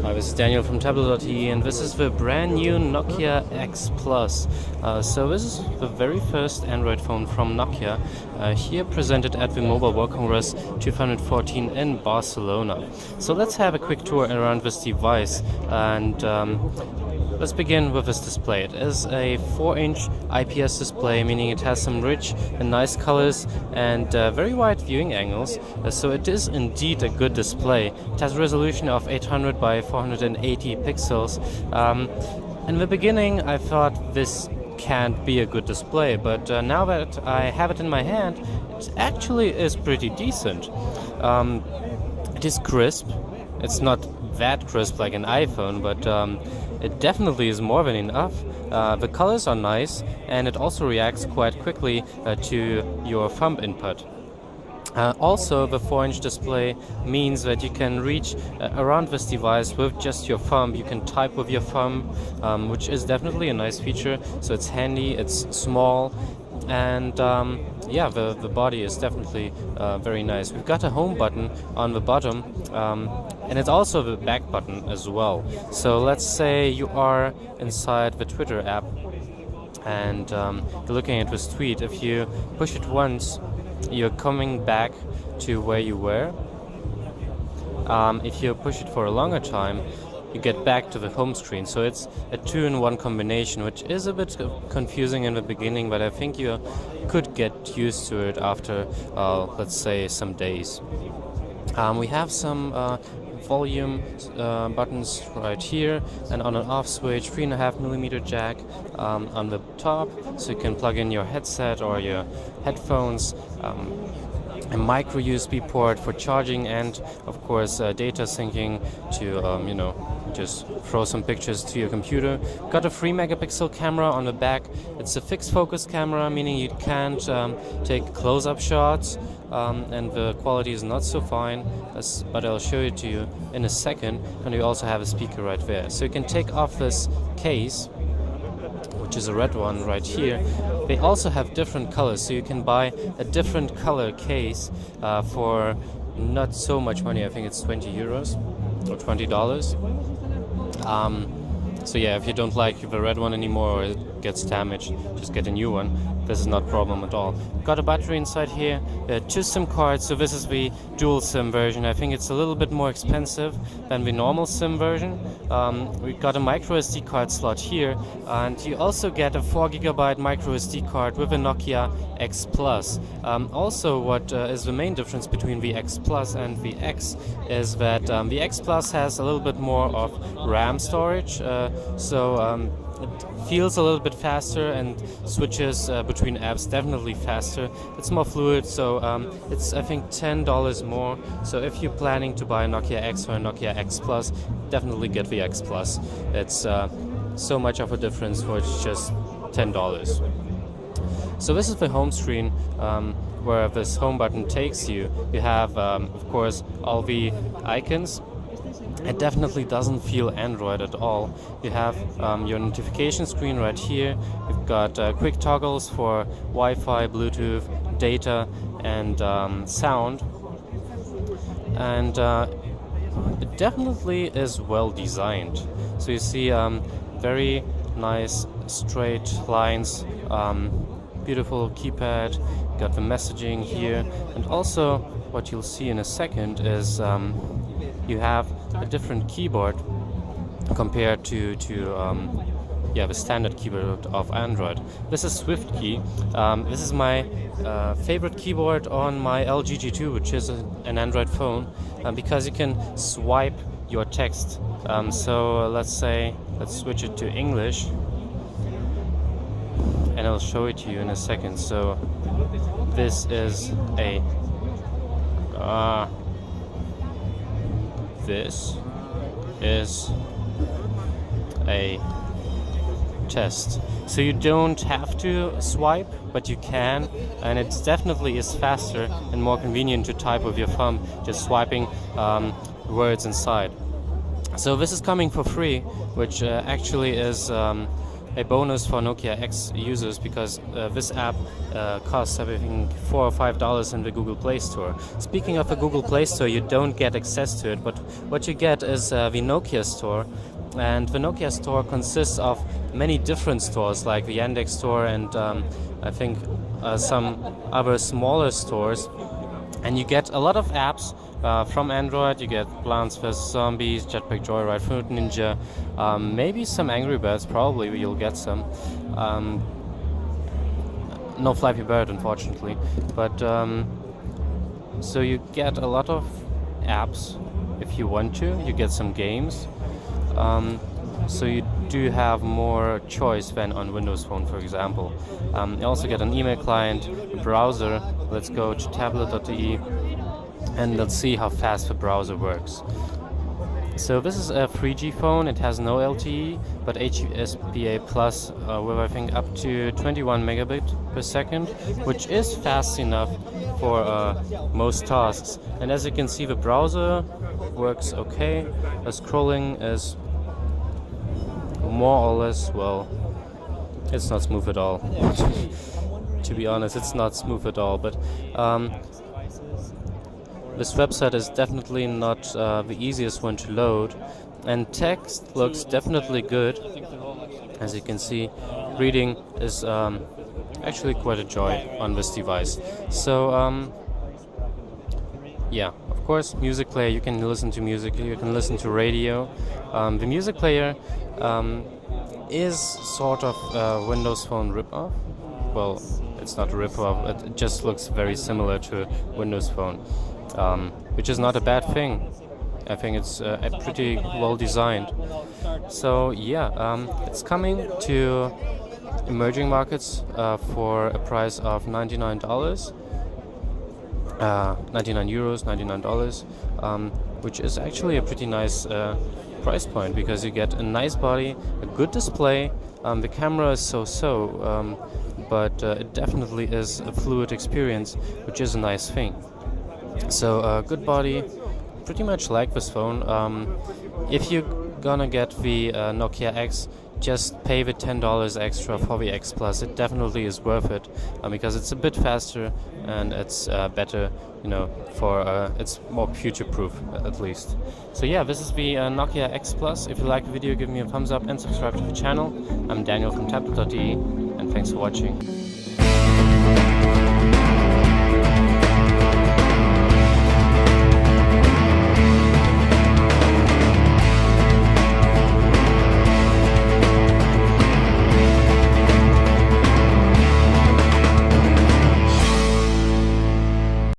Hi, this is Daniel from TBLT.de, and this is the brand new Nokia X Plus. So this is the very first Android phone from Nokia, here presented at the Mobile World Congress 2014 in Barcelona. So let's have a quick tour around this device, and let's begin with this display. It is a 4-inch IPS display, meaning it has some rich and nice colors and very wide viewing angles. So it is indeed a good display. It has a resolution of 800 by 480 pixels. In the beginning, I thought this can't be a good display, but now that I have it in my hand, it actually is pretty decent. It is crisp. It's not that crisp like an iPhone, but it definitely is more than enough. The colors are nice, and it also reacts quite quickly to your thumb input. Also, the 4-inch display means that you can reach around this device with just your thumb. You can type with your thumb, which is definitely a nice feature. So it's handy, it's small, and yeah, the body is definitely very nice. We've got a home button on the bottom, and it's also the back button as well. So let's say you are inside the Twitter app and you're looking at this tweet. If you push it once, you're coming back to where you were. If you push it for a longer time, you get back to the home screen. So it's a 2-in-1 combination, which is a bit confusing in the beginning, but I think you could get used to it after, let's say, some days. We have some volume buttons right here, and on and off switch, 3.5mm jack on the top, so you can plug in your headset or your headphones. A micro USB port for charging, and of course data syncing to just throw some pictures to your computer. Got a 3-megapixel camera on the back. It's a fixed focus camera, meaning you can't take close-up shots, and the quality is not so fine, but I'll show it to you in a second. And we also have a speaker right there, so you can take off this case, which is a red one right here. They also have different colors, so you can buy a different color case for not so much money. I think it's 20 euros or $20. So yeah, if you don't like the red one anymore or it gets damaged, just get a new one. This is not a problem at all. Got a battery inside here, 2 SIM cards, so this is the dual SIM version. I think it's a little bit more expensive than the normal SIM version. We've got a micro SD card slot here, and you also get a 4GB micro SD card with a Nokia X Plus. Also, what is the main difference between the X Plus and the X is that the X Plus has a little bit more of RAM storage, so it feels a little bit faster and switches between apps definitely faster. It's more fluid, so it's I think $10 more. So if you're planning to buy a Nokia X or a Nokia X Plus, definitely get the X Plus. It's so much of a difference for just $10. So this is the home screen, where this home button takes you. You have, of course, all the icons. It definitely doesn't feel Android at all. You have your notification screen right here. You've got quick toggles for Wi-Fi, Bluetooth, data, and sound. And it definitely is well designed. So you see very nice straight lines, beautiful keypad, got the messaging here, and also what you'll see in a second is you have a different keyboard compared to the standard keyboard of Android. This is SwiftKey. This is my favorite keyboard on my LG G2, which is an Android phone, because you can swipe your text. So let's switch it to English, and I'll show it to you in a second. So this is a test. So you don't have to swipe, but you can, and it definitely is faster and more convenient to type with your thumb, just swiping words inside. So this is coming for free, which actually is a bonus for Nokia X users, because this app costs everything $4 or $5 in the Google Play Store. Speaking of the Google Play Store, you don't get access to it, but what you get is the Nokia Store. And the Nokia Store consists of many different stores, like the Yandex Store and I think some other smaller stores. And you get a lot of apps from Android. You get Plants vs. Zombies, Jetpack Joyride, Fruit Ninja, maybe some Angry Birds, probably you'll get some. No Flappy Bird, unfortunately. But so you get a lot of apps if you want to. You get some games. So you do have more choice than on Windows Phone, for example. You also get an email client, a browser. Let's go to TBLT.de and let's see how fast the browser works. So this is a 3G phone. It has no LTE, but HSPA Plus with I think up to 21 megabit per second, which is fast enough for most tasks. And as you can see, the browser works okay. The scrolling is more or less, well, it's not smooth at all. To be honest, it's not smooth at all, but this website is definitely not the easiest one to load, and text looks definitely good. As you can see, reading is actually quite a joy on this device. So yeah, of course, music player, you can listen to music, you can listen to radio. The music player is sort of a Windows Phone ripoff. Well, it's not a ripoff, it just looks very similar to Windows Phone, which is not a bad thing. I think it's pretty well designed. So yeah, it's coming to emerging markets for a price of $99. 99 euros, $99, which is actually a pretty nice price point, because you get a nice body, a good display. The camera is so-so, but it definitely is a fluid experience, which is a nice thing. So good body, pretty much like this phone. If you're gonna get the Nokia X, just pay the $10 extra for the X Plus. It definitely is worth it, because it's a bit faster and it's better, you know, for it's more future-proof at least. So yeah, this is the Nokia X Plus. If you like the video, give me a thumbs up and subscribe to the channel. I'm Daniel from TBLT.de, and thanks for watching.